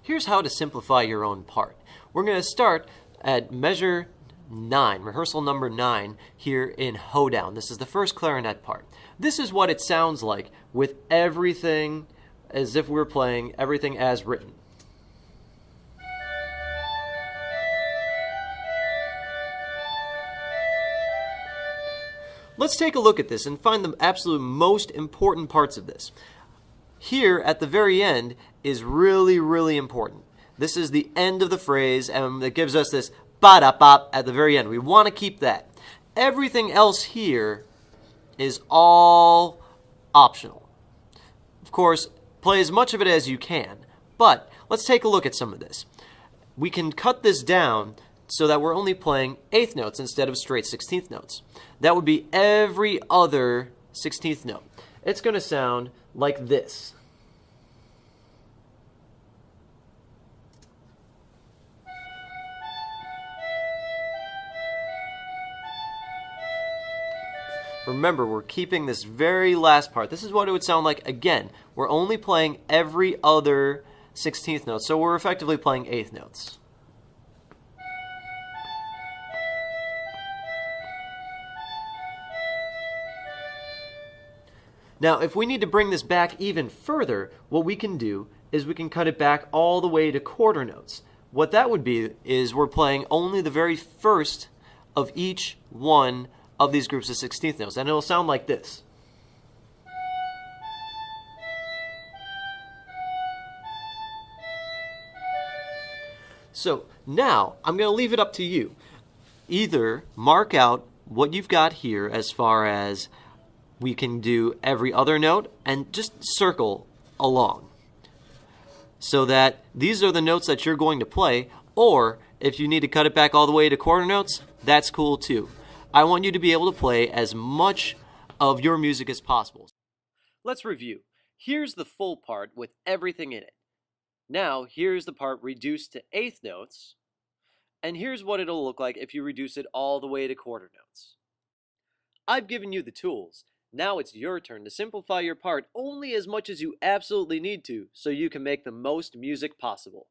Here's how to simplify your own part. We're going to start at measure 9, rehearsal number 9, here in hoedown. This is the first clarinet part. This is what it sounds like with everything as if we were playing everything as written. Let's take a look at this and find the absolute most important parts of this. Here at the very end is really, really important. This is the end of the phrase, and it gives us this ba-da-bop at the very end. We want to keep that. Everything else here is all optional. Of course, play as much of it as you can, but let's take a look at some of this. We can cut this down so that we're only playing eighth notes instead of straight 16th notes. That would be every other 16th note. It's going to sound like this. Remember, we're keeping this very last part. This is what it would sound like again. We're only playing every other 16th note, so we're effectively playing eighth notes. Now, if we need to bring this back even further, what we can do is we can cut it back all the way to quarter notes. What that would be is we're playing only the very first of each one of these groups of 16th notes, and it'll sound like this. So now I'm going to leave it up to you. Either mark out what you've got here as far as we can do every other note and just circle along so that these are the notes that you're going to play, or if you need to cut it back all the way to quarter notes, that's cool too. I want you to be able to play as much of your music as possible. Let's review. Here's the full part with everything in it. Now, here's the part reduced to eighth notes, and here's what it'll look like if you reduce it all the way to quarter notes. I've given you the tools. Now it's your turn to simplify your part only as much as you absolutely need to so you can make the most music possible.